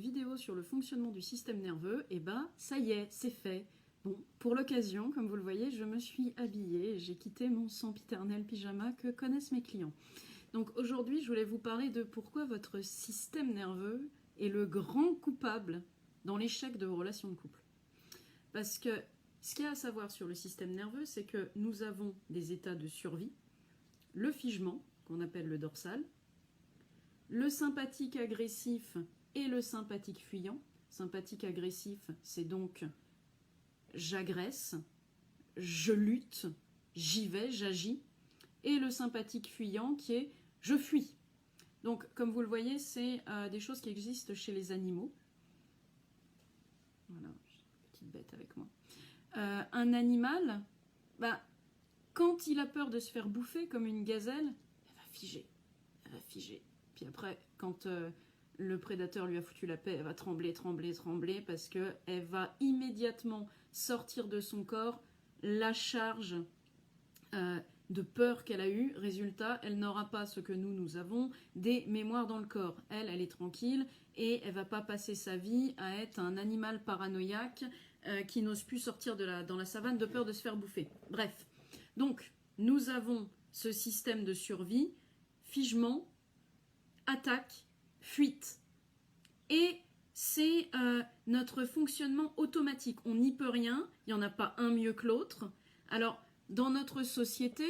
vidéo sur le fonctionnement du système nerveux, et ben ça y est, c'est fait. Bon, pour l'occasion, comme vous le voyez, je me suis habillée et j'ai quitté mon sempiternel pyjama que connaissent mes clients. Donc aujourd'hui, je voulais vous parler de pourquoi votre système nerveux est le grand coupable dans l'échec de vos relations de couple. Parce que ce qu'il y a à savoir sur le système nerveux, c'est que nous avons des états de survie, le figement, qu'on appelle le dorsal, le sympathique agressif et le sympathique fuyant. Sympathique agressif, c'est donc j'agresse, je lutte, j'y vais, j'agis. Et le sympathique fuyant qui est je fuis. Donc, comme vous le voyez, c'est des choses qui existent chez les animaux. Voilà, j'ai une petite bête avec moi. Un animal, quand il a peur de se faire bouffer comme une gazelle, elle va figer. Elle va figer. Puis après, quand le prédateur lui a foutu la paix, elle va trembler, trembler, trembler, parce qu'elle va immédiatement sortir de son corps la charge de peur qu'elle a eue. Résultat, elle n'aura pas ce que nous avons, des mémoires dans le corps. Elle est tranquille et elle va pas passer sa vie à être un animal paranoïaque qui n'ose plus sortir dans la savane de peur de se faire bouffer. Bref, donc nous avons ce système de survie, figement, attaque, fuite. Et c'est notre fonctionnement automatique. On n'y peut rien, il n'y en a pas un mieux que l'autre. Alors, dans notre société,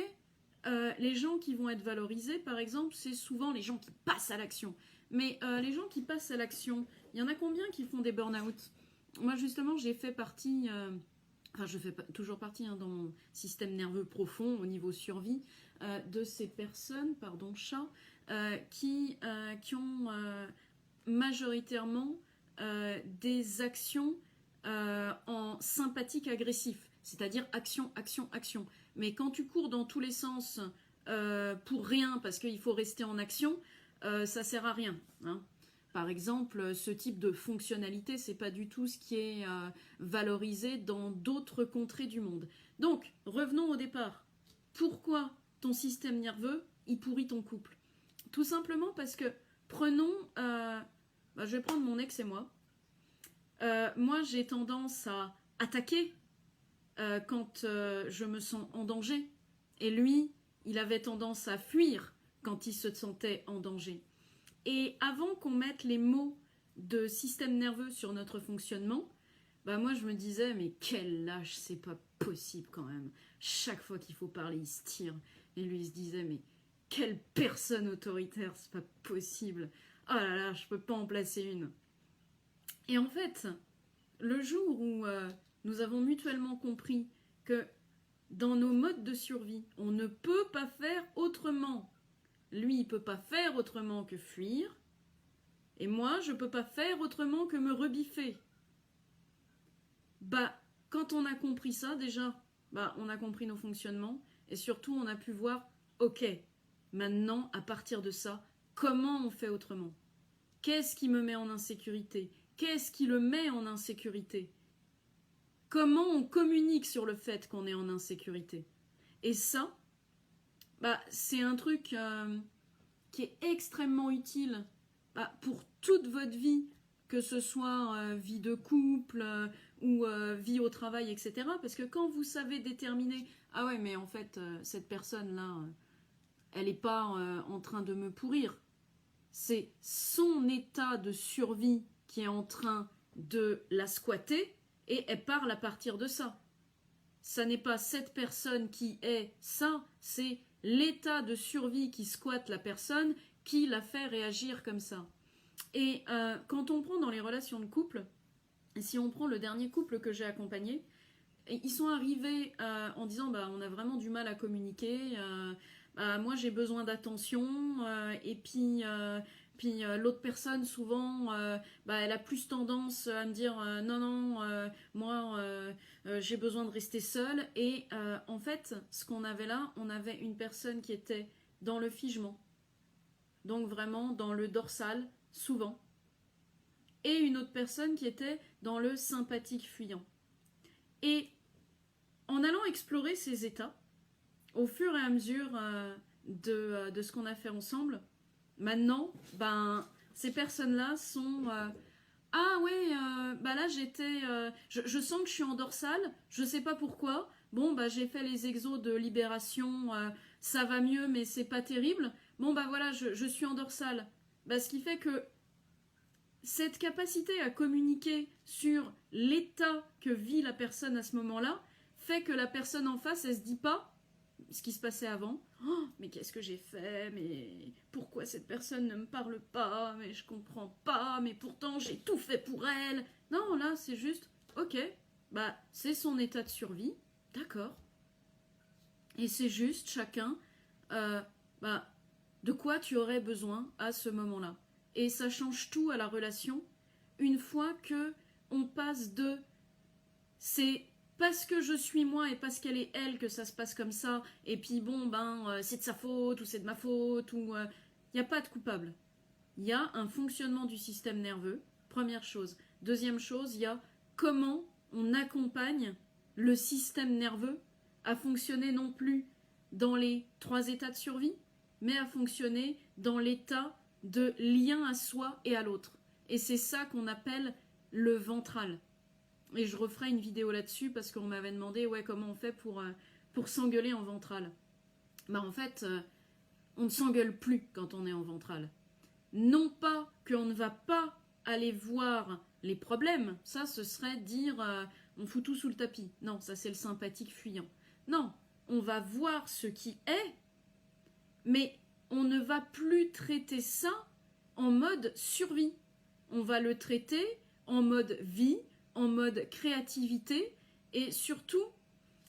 les gens qui vont être valorisés, par exemple, c'est souvent les gens qui passent à l'action. Mais les gens qui passent à l'action, il y en a combien qui font des burn-out? Moi, justement, j'ai fait partie... je fais toujours partie dans mon système nerveux profond, au niveau survie, de ces personnes, qui ont majoritairement des actions en sympathique agressif, c'est-à-dire action, action, action. Mais quand tu cours dans tous les sens pour rien, parce qu'il faut rester en action, ça sert à rien, hein. Par exemple, ce type de fonctionnalité, c'est pas du tout ce qui est valorisé dans d'autres contrées du monde. Donc, revenons au départ. Pourquoi ton système nerveux, il pourrit ton couple? Tout simplement parce que, prenons, je vais prendre mon ex et moi. Moi, j'ai tendance à attaquer quand je me sens en danger. Et lui, il avait tendance à fuir quand il se sentait en danger. Et avant qu'on mette les mots de système nerveux sur notre fonctionnement, moi je me disais, mais quel lâche, c'est pas possible quand même. Chaque fois qu'il faut parler, il se tire. Et lui, il se disait, mais quelle personne autoritaire, c'est pas possible. Oh là là, je peux pas en placer une. Et en fait, le jour où nous avons mutuellement compris que dans nos modes de survie, on ne peut pas faire autrement. Lui, il peut pas faire autrement que fuir. Et moi, je peux pas faire autrement que me rebiffer. Quand on a compris ça, déjà, on a compris nos fonctionnements. Et surtout, on a pu voir, ok, maintenant, à partir de ça, comment on fait autrement? Qu'est-ce qui me met en insécurité? Qu'est-ce qui le met en insécurité? Comment on communique sur le fait qu'on est en insécurité? Et ça, c'est un truc qui est extrêmement utile pour toute votre vie, que ce soit vie de couple ou vie au travail, etc. Parce que quand vous savez déterminer, ah ouais, mais en fait, cette personne-là, elle n'est pas en train de me pourrir. C'est son état de survie qui est en train de la squatter et elle parle à partir de ça. Ça n'est pas cette personne qui est ça, c'est l'état de survie qui squatte la personne qui la fait réagir comme ça. Et quand on prend dans les relations de couple, si on prend le dernier couple que j'ai accompagné, ils sont arrivés en disant on a vraiment du mal à communiquer, moi j'ai besoin d'attention, et puis l'autre personne souvent elle a plus tendance à me dire non, moi j'ai besoin de rester seule. Et en fait, ce qu'on avait là, on avait une personne qui était dans le figement, donc vraiment dans le dorsal souvent, et une autre personne qui était dans le sympathique fuyant. Et en allant explorer ces états, au fur et à mesure de ce qu'on a fait ensemble, maintenant, ces personnes-là sont Ah ouais, bah là j'étais, je sens que je suis en dorsale, je sais pas pourquoi. Bon bah j'ai fait les exos de libération, ça va mieux mais c'est pas terrible. Bon bah voilà, je suis en dorsale. Bah ce qui fait que cette capacité à communiquer sur l'état que vit la personne à ce moment-là fait que la personne en face, elle se dit pas ce qui se passait avant. Oh, mais qu'est-ce que j'ai fait? Mais pourquoi cette personne ne me parle pas? Mais je comprends pas. Mais pourtant j'ai tout fait pour elle. Non, là c'est juste, ok, bah c'est son état de survie, d'accord. Et c'est juste chacun, euh, bah, de quoi tu aurais besoin à ce moment-là. Et ça change tout à la relation une fois que on passe de c'est parce que je suis moi et parce qu'elle est elle que ça se passe comme ça, et puis bon, ben, c'est de sa faute ou c'est de ma faute, ou. Il n'y a pas de coupable. Il y a un fonctionnement du système nerveux, première chose. Deuxième chose, il y a comment on accompagne le système nerveux à fonctionner non plus dans les 3 états de survie, mais à fonctionner dans l'état de lien à soi et à l'autre. Et c'est ça qu'on appelle le ventral. Et je referai une vidéo là-dessus parce qu'on m'avait demandé ouais, comment on fait pour s'engueuler en ventral. Bah en fait, on ne s'engueule plus quand on est en ventral. Non pas qu'on ne va pas aller voir les problèmes, ça ce serait dire on fout tout sous le tapis. Non, ça c'est le sympathique fuyant. Non, on va voir ce qui est, mais on ne va plus traiter ça en mode survie. On va le traiter en mode vie, en mode créativité et surtout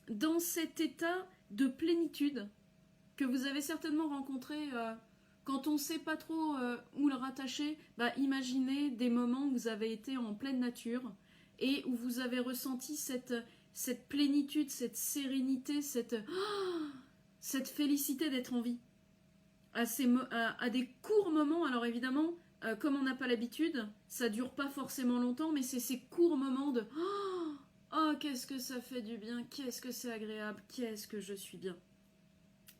dans cet état de plénitude que vous avez certainement rencontré quand on ne sait pas trop où le rattacher. Bah, imaginez des moments où vous avez été en pleine nature et où vous avez ressenti cette plénitude, cette sérénité, cette félicité d'être en vie. À des courts moments, alors évidemment, comme on n'a pas l'habitude, ça dure pas forcément longtemps, mais c'est ces courts moments de oh, qu'est-ce que ça fait du bien, qu'est-ce que c'est agréable, qu'est-ce que je suis bien.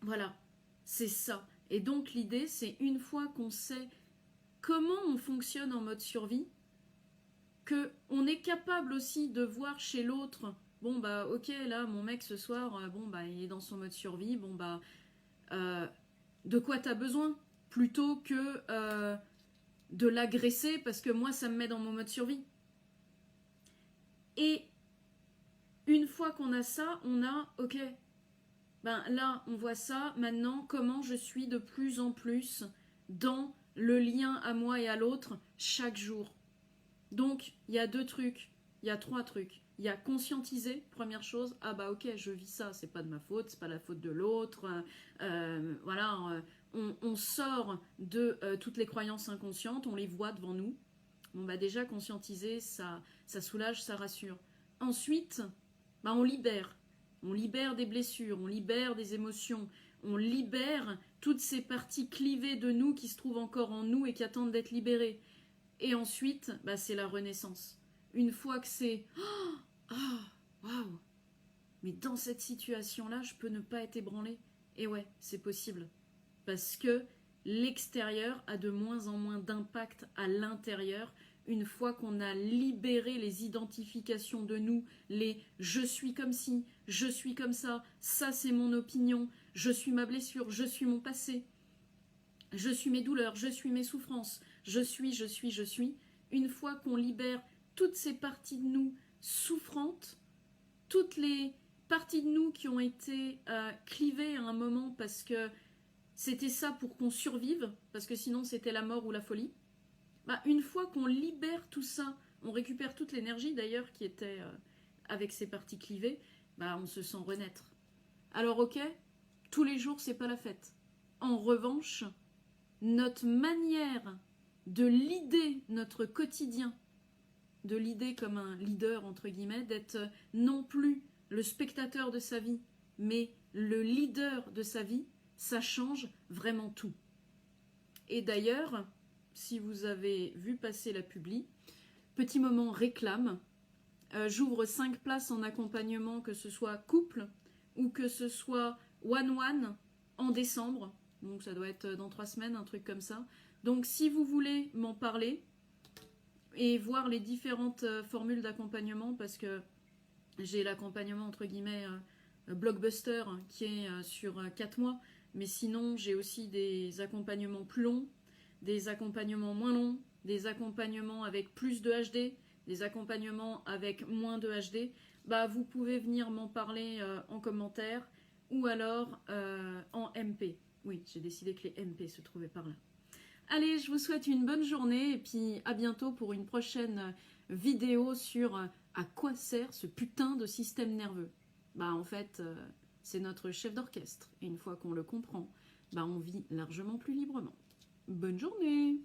Voilà, c'est ça. Et donc l'idée, c'est une fois qu'on sait comment on fonctionne en mode survie, qu'on est capable aussi de voir chez l'autre, bon bah ok, là mon mec ce soir, bon bah il est dans son mode survie, bon bah de quoi t'as besoin, plutôt que de l'agresser parce que moi ça me met dans mon mode survie. Et une fois qu'on a ça, on a ok, ben là on voit ça, maintenant comment je suis de plus en plus dans le lien à moi et à l'autre chaque jour. Donc il y a 2 trucs, il y a 3 trucs. Il y a conscientiser, première chose, ah bah ok, je vis ça, c'est pas de ma faute, c'est pas la faute de l'autre, voilà, on sort de toutes les croyances inconscientes, on les voit devant nous. Bon bah déjà conscientiser, ça soulage, ça rassure. Ensuite, bah on libère des blessures, on libère des émotions, on libère toutes ces parties clivées de nous qui se trouvent encore en nous et qui attendent d'être libérées. Et ensuite, bah, c'est la renaissance. Une fois que c'est ah, waouh, mais dans cette situation-là, je peux ne pas être ébranlé. Et ouais, c'est possible. Parce que l'extérieur a de moins en moins d'impact à l'intérieur une fois qu'on a libéré les identifications de nous, les je suis comme ci, je suis comme ça c'est mon opinion, je suis ma blessure, je suis mon passé, je suis mes douleurs, je suis mes souffrances, je suis. Une fois qu'on libère toutes ces parties de nous souffrantes, toutes les parties de nous qui ont été clivées à un moment parce que c'était ça pour qu'on survive, parce que sinon c'était la mort ou la folie, bah, une fois qu'on libère tout ça, on récupère toute l'énergie d'ailleurs qui était avec ces parties clivées, bah, on se sent renaître. Alors ok, tous les jours c'est pas la fête. En revanche, notre manière de leader notre quotidien, de leader comme un leader entre guillemets, d'être non plus le spectateur de sa vie, mais le leader de sa vie, ça change vraiment tout. Et d'ailleurs, si vous avez vu passer la publi, petit moment réclame, j'ouvre 5 places en accompagnement, que ce soit couple ou que ce soit one-one en décembre. Donc ça doit être dans 3 semaines, un truc comme ça. Donc si vous voulez m'en parler, et voir les différentes formules d'accompagnement, parce que j'ai l'accompagnement entre guillemets blockbuster qui est sur 4 mois, mais sinon j'ai aussi des accompagnements plus longs, des accompagnements moins longs, des accompagnements avec plus de HD, des accompagnements avec moins de HD. Bah, vous pouvez venir m'en parler en commentaire ou alors en MP. Oui, j'ai décidé que les MP se trouvaient par là. Allez, je vous souhaite une bonne journée et puis à bientôt pour une prochaine vidéo sur à quoi sert ce putain de système nerveux. Bah en fait, c'est notre chef d'orchestre et une fois qu'on le comprend, bah on vit largement plus librement. Bonne journée!